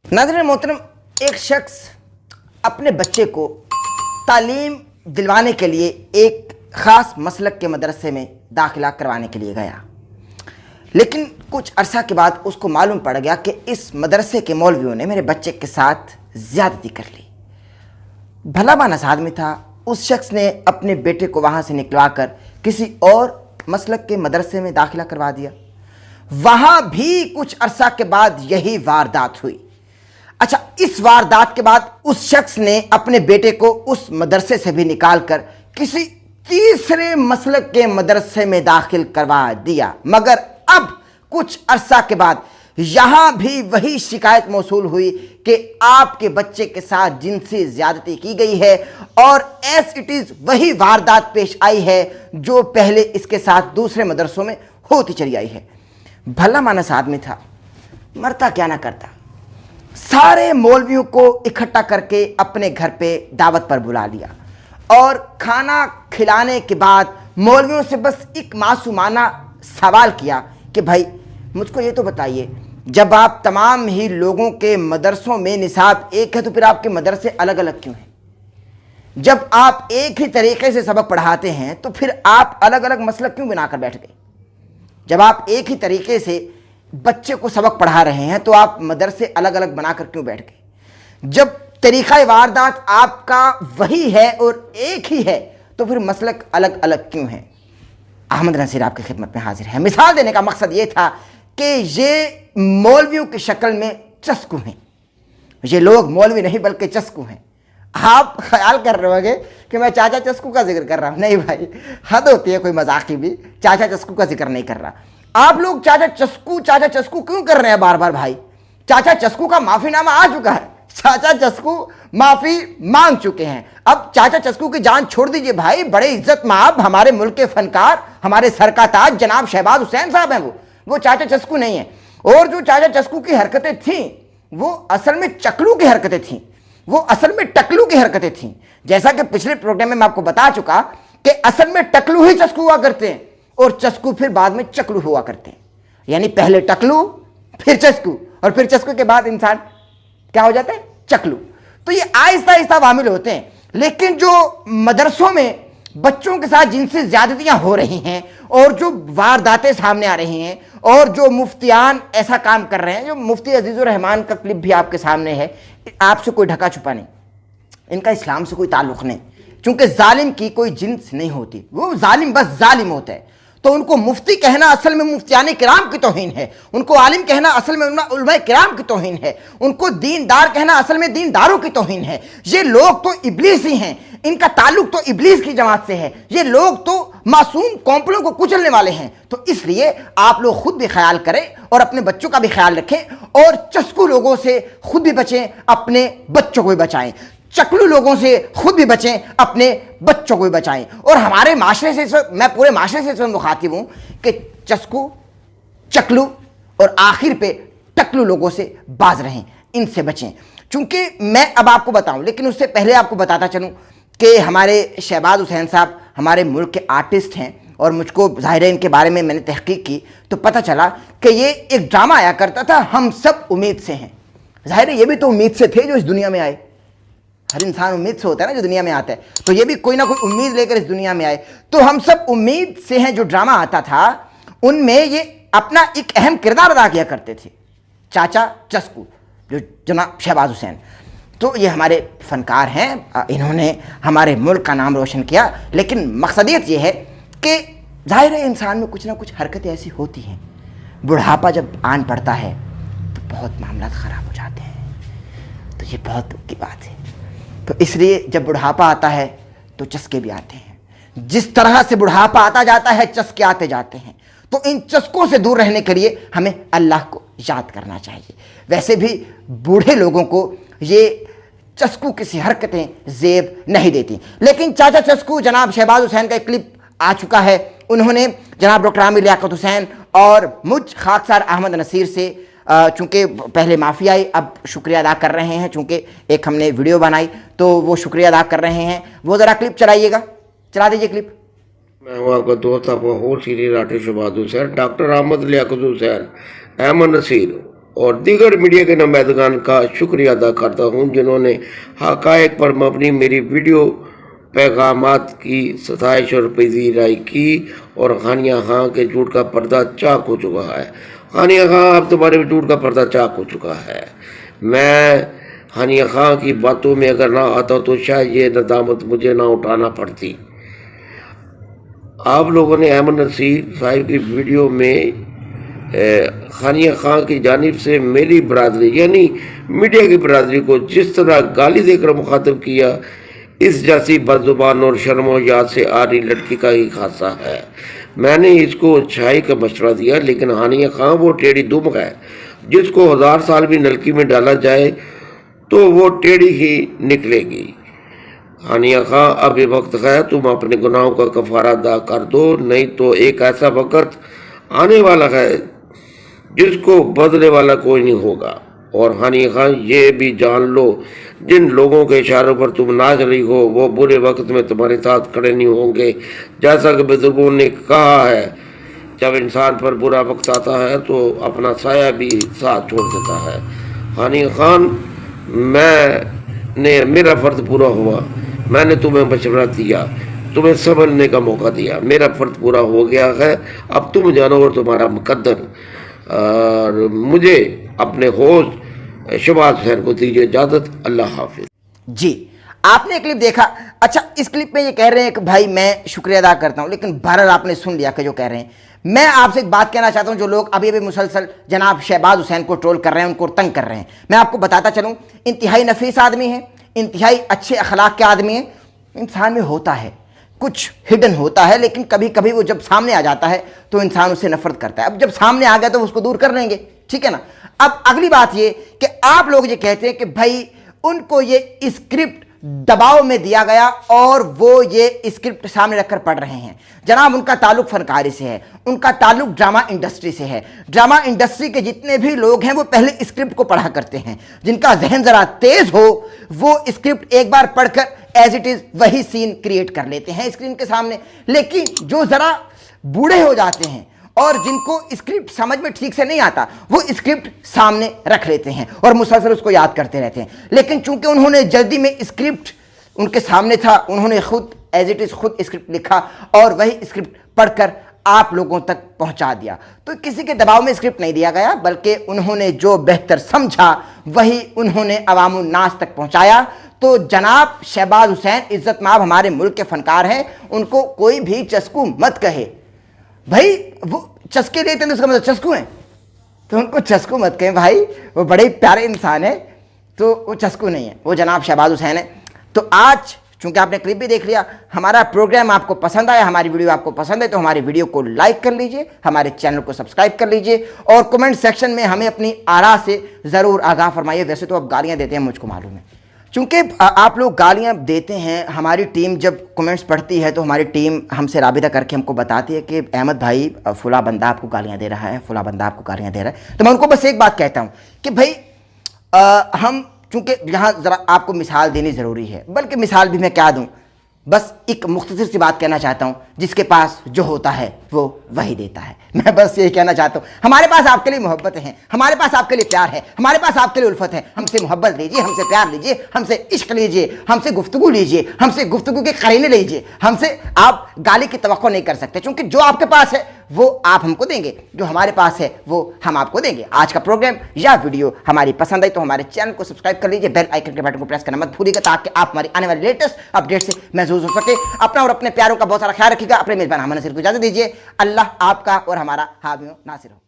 नाज़रीन मोहतरम, एक शख्स अपने बच्चे को तालीम दिलवाने के लिए एक ख़ास मसलक के मदरसे में दाखिला करवाने के लिए गया, लेकिन कुछ अरसा के बाद उसको मालूम पड़ गया कि इस मदरसे के मौलवियों ने मेरे बच्चे के साथ ज़्यादती कर ली। भला मानस आदमी था, उस शख्स ने अपने बेटे को वहाँ से निकलवा कर किसी और मसलक के मदरसे में दाखिला करवा दिया। वहाँ भी कुछ अरसा के बाद यही वारदात हुई। अच्छा, इस वारदात के बाद उस शख्स ने अपने बेटे को उस मदरसे से भी निकाल कर किसी तीसरे मसलक के मदरसे में दाखिल करवा दिया। मगर अब कुछ अरसा के बाद यहां भी वही शिकायत मौसूल हुई कि आपके बच्चे के साथ जिनसी ज्यादती की गई है और एज इट इज वही वारदात पेश आई है जो पहले इसके साथ दूसरे मदरसों में होती चली आई है। भला मानस आदमी था, मरता क्या ना करता, सारे मौलवियों को इकट्ठा करके अपने घर पे दावत पर बुला लिया और खाना खिलाने के बाद मौलवियों से बस एक मासूमाना सवाल किया कि भाई मुझको ये तो बताइए, जब आप तमाम ही लोगों के मदरसों में निसाब एक है तो फिर आपके मदरसे अलग अलग क्यों हैं? जब आप एक ही तरीके से सबक पढ़ाते हैं तो फिर आप अलग अलग मसलक क्यों बनाकर बैठ गए? जब आप एक ही तरीके से बच्चे को सबक पढ़ा रहे हैं तो आप मदरसे अलग अलग बनाकर क्यों बैठ गए? जब तरीक़ा वारदात आपका वही है और एक ही है तो फिर मसलक अलग अलग क्यों है? अहमद नसीर आपकी खिदमत में हाजिर है। मिसाल देने का मकसद ये था कि ये मौलवियों की शक्ल में चस्कू हैं। ये लोग मौलवी नहीं बल्कि चस्कू हैं। आप ख्याल कर रहे होंगे कि मैं चाचा चस्कू का जिक्र कर रहा हूँ। नहीं भाई, हद होती है कोई मजाकी भी। चाचा चस्कू का जिक्र नहीं कर रहा। आप लोग चाचा चस्कू क्यों कर रहे हैं बार बार? भाई, चाचा चस्कू का माफीनामा आ चुका है। चाचा चस्कू माफी मांग चुके हैं। अब चाचा चस्कू की जान छोड़ दीजिए भाई, बड़े इज्जत माब हमारे मुल्क के फनकार, हमारे सर का ताज जनाब शहबाज हुसैन साहब हैं। वो चाचा चस्कू नहीं है। और जो चाचा चस्कू की हरकतें थीं वो असल में चकलू की हरकतें थीं, वो असल में टकलू की हरकतें थीं। जैसा कि पिछले प्रोग्राम में मैं आपको बता चुका कि असल में टकलू ही चस्कू हुआ करते हैं और चस्कू फिर बाद में चकलू हुआ करते हैं। यानी पहले टकलू, फिर चस्कू, और फिर चस्कू के बाद इंसान क्या हो जाता है? चकलू। तो ये आहिस्ता आहिस्ता वामिल होते हैं। लेकिन जो मदरसों में बच्चों के साथ जिनसे ज्यादतियां हो रही हैं और जो वारदातें सामने आ रही हैं और जो मुफ्तियान ऐसा काम कर रहे हैं, जो मुफ्ती अजीजुर रहमान का क्लिप भी आपके सामने है, आपसे कोई ढका छुपा नहीं, इनका इस्लाम से कोई ताल्लुक नहीं, क्योंकि जालिम की कोई जिन्स नहीं होती, वो जालिम बस जालिम होता है। तो उनको मुफ्ती कहना असल में मुफ्तियाने किराम की तौहीन है, उनको आलिम कहना असल में उलमाए किराम की तौहीन है, उनको दीनदार कहना असल में दीनदारों की तौहीन है। ये लोग तो इब्लीस ही हैं, इनका ताल्लुक तो इब्लीस की जमात से है। ये लोग तो मासूम कौंपलों को कुचलने वाले हैं। तो इसलिए आप लोग खुद भी ख्याल करें और अपने बच्चों का भी ख्याल रखें और चस्कू लोगों से खुद भी बचें, अपने बच्चों को भी बचाएं। चकलू लोगों से खुद भी बचें, अपने बच्चों को भी बचाएं। और हमारे माशरे से, मैं पूरे माशरे से मुखातिब हूं कि चस्कू, चकलू और आखिर पे टकलू लोगों से बाज रहें, इनसे बचें। चूंकि मैं अब आपको बताऊं, लेकिन उससे पहले आपको बताता चलूं कि हमारे शहबाज हुसैन साहब हमारे मुल्क के आर्टिस्ट हैं और मुझको ज़ाहिर है इनके बारे में मैंने तहकीक की तो पता चला कि ये एक ड्रामा आया करता था, हम सब उम्मीद से हैं। ज़ाहिर है ये भी तो उम्मीद से थे जो इस दुनिया में आए। हर इंसान उम्मीद से होता है ना जो दुनिया में आता है, तो ये भी कोई ना कोई उम्मीद लेकर इस दुनिया में आए। तो हम सब उम्मीद से हैं जो ड्रामा आता था उनमें ये अपना एक अहम किरदार अदा किया करते थे, चाचा चस्कू जो जनाब शहबाज हुसैन। तो ये हमारे फनकार हैं, इन्होंने हमारे मुल्क का नाम रोशन किया। लेकिन मकसदियत ये है कि जाहिर है इंसान में कुछ ना कुछ हरकतें ऐसी होती हैं, बुढ़ापा जब आन पड़ता है तो बहुत मामला ख़राब हो जाते हैं। तो ये बहुत दुख की बात है। तो इसलिए जब बुढ़ापा आता है तो चस्के भी आते हैं। जिस तरह से बुढ़ापा आता जाता है चस्के आते जाते हैं। तो इन चस्कों से दूर रहने के लिए हमें अल्लाह को याद करना चाहिए। वैसे भी बूढ़े लोगों को ये चस्कू किसी हरकतें जेब नहीं देती। लेकिन चाचा चस्कू जनाब शहबाज हुसैन का एक क्लिप आ चुका है। उन्होंने जनाब डॉक्टर आमिर लियाकत हुसैन और मुझ खाकसार अहमद नसीर से चूँकि पहले माफ़ी आई, अब शुक्रिया अदा कर रहे हैं। चूँकि एक हमने वीडियो बनाई तो वो शुक्रिया अदा कर रहे हैं। वो ज़रा क्लिप चलाइएगा, चला दीजिए क्लिप। मैं हूँ आपका दोस्त, आपका host senior artist Shahbaz Hussain, doctor Ahmad Liaquat Hussain, Ahmad Naseer और दीगर मीडिया के नुमाइंदगान का शुक्रिया अदा करता हूँ जिन्होंने हक़ाइक़ पर मबनी मेरी वीडियो पैगामात की सताइश और पजीराई की और हानिया खां के झूठ का पर्दा चाक हो चुका है। हानिया खां अब तुम्हारे झूठ का पर्दा चाक हो चुका है। मैं हानिया खां की बातों में अगर ना आता तो शायद ये नदामत मुझे ना उठाना पड़ती। आप लोगों ने अहमद नसीर साहिब की वीडियो में हानिया खां की जानिब से मेरी बरादरी यानी मीडिया की बरादरी को जिस तरह गाली देकर मुखातब किया, इस जैसी बदजुबान और शर्मो याद से आ रही लड़की का ही खासा है। मैंने इसको अच्छाई का मशवरा दिया, लेकिन हानिया खां वो टेढ़ी दुम है जिसको 1000 साल भी नलकी में डाला जाए तो वो टेढ़ी ही निकलेगी। हानिया खां अब ये वक्त है तुम अपने गुनाहों का कफारा अदा कर दो, नहीं तो एक ऐसा वक्त आने वाला है जिसको बदलने वाला कोई नहीं होगा। और हानिया खां ये भी जान लो, जिन लोगों के इशारों पर तुम नाच रही हो वो बुरे वक्त में तुम्हारे साथ खड़े नहीं होंगे। जैसा कि बुजुर्गों ने कहा है, जब इंसान पर बुरा वक्त आता है तो अपना साया भी साथ छोड़ देता है। हानिया खान, मेरा फ़र्ज पूरा हुआ, मैंने तुम्हें मशवरा दिया, तुम्हें समझने का मौका दिया, मेरा फ़र्ज पूरा हो गया है। अब तुम जानो और तुम्हारा मुकद्दर। और मुझे अपने होस्ट शहबाज हुसैन को दीजिए इजाज़त। अल्लाह हाफिज़। जी, आपने क्लिप देखा। अच्छा, इस क्लिप में ये कह रहे हैं कि भाई मैं शुक्रिया अदा करता हूं, लेकिन बहरहाल आपने सुन लिया कि जो कह रहे हैं। मैं आपसे एक बात कहना चाहता हूं, जो लोग अभी अभी मुसलसल जनाब शहबाज हुसैन को ट्रोल कर रहे हैं, उनको तंग कर रहे हैं, मैं आपको बताता चलूं, इंतहाई नफीस आदमी है, इंतहाई अच्छे अखलाक के आदमी है। इंसान में होता है कुछ हिडन होता है, लेकिन कभी कभी वो जब सामने आ जाता है तो इंसान उससे नफरत करता है। अब जब सामने आ गया तो उसको दूर कर लेंगे, ठीक है ना। अब अगली बात ये कि आप लोग ये कहते हैं कि भाई उनको ये स्क्रिप्ट दबाव में दिया गया और वो ये स्क्रिप्ट सामने रखकर पढ़ रहे हैं। जनाब, उनका ताल्लुक फनकारी से है, उनका ताल्लुक ड्रामा इंडस्ट्री से है। ड्रामा इंडस्ट्री के जितने भी लोग हैं वो पहले स्क्रिप्ट को पढ़ा करते हैं। जिनका जहन जरा तेज हो वो स्क्रिप्ट एक बार पढ़कर एज इट इज वही सीन क्रिएट कर लेते हैं स्क्रीन के सामने। लेकिन जो जरा बूढ़े हो जाते हैं और जिनको स्क्रिप्ट समझ में ठीक से नहीं आता, वो स्क्रिप्ट सामने रख लेते हैं और मुसलसल उसको याद करते रहते हैं। लेकिन चूंकि उन्होंने जल्दी में स्क्रिप्ट उनके सामने था, उन्होंने खुद एज इट इज खुद स्क्रिप्ट लिखा और वही स्क्रिप्ट पढ़कर आप लोगों तक पहुंचा दिया। तो किसी के दबाव में स्क्रिप्ट नहीं दिया गया, बल्कि उन्होंने जो बेहतर समझा वही उन्होंने अवामुन नास तक पहुंचाया। तो जनाब शहबाज हुसैन इज्जत माब हमारे मुल्क के फनकार हैं, उनको कोई भी चस्कू मत कहे। भाई वो चस्के लेते हैं तो उसका मतलब चस्कू है, तो उनको चस्कू मत कहें भाई, वो बड़े ही प्यारे इंसान है, तो वो चस्कू नहीं है, वो जनाब शहबाज हुसैन है। तो आज चूंकि आपने क्लिप भी देख लिया, हमारा प्रोग्राम आपको पसंद आया, हमारी वीडियो आपको पसंद है, तो हमारी वीडियो को लाइक कर लीजिए, हमारे चैनल को सब्सक्राइब कर लीजिए और कमेंट सेक्शन में हमें अपनी आरा से ज़रूर आगाह फरमाइए। वैसे तो आप गालियाँ देते हैं, मुझको मालूम है, चूँकि आप लोग गालियाँ देते हैं। हमारी टीम जब कमेंट्स पढ़ती है तो हमारी टीम हमसे राबिता करके हमको बताती है कि अहमद भाई फुला बंदा आपको गालियाँ दे रहा है, फुला बंदा आपको गालियाँ दे रहा है। तो मैं उनको बस एक बात कहता हूँ कि भाई हम चूँकि यहाँ ज़रा आपको मिसाल देनी ज़रूरी है, बल्कि मिसाल भी मैं क्या दूँ, बस एक मुख्तसर सी बात कहना चाहता हूँ, जिसके पास जो होता है वो वही देता है। मैं बस यही कहना चाहता हूँ, हमारे पास आपके लिए मोहब्बतें हैं, हमारे पास आपके लिए प्यार है, हमारे पास आपके लिए उल्फत है। हमसे मोहब्बत लीजिए, हमसे प्यार लीजिए, हमसे इश्क लीजिए, हमसे गुफ्तगू लीजिए, हमसे गुफ्तगू के करीने लीजिए। हमसे आप गाली की तवक्को नहीं कर सकते, क्योंकि जो आपके पास है वो आप हमको देंगे, जो हमारे पास है वो हम आपको देंगे। आज का प्रोग्राम या वीडियो हमारी पसंद आई तो हमारे चैनल को सब्सक्राइब कर लीजिए, बेल आइकन के बटन को प्रेस करना मत भूलिएगा, ताकि आप हमारी आने वाली लेटेस्ट अपडेट से महसूस हो सके। अपना और अपने प्यारों का बहुत सारा ख्याल रखिएगा। अपने मेजबान अहमद नसीर को इजाजत दीजिए। अल्लाह आपका और हमारा हामी नासिर हो।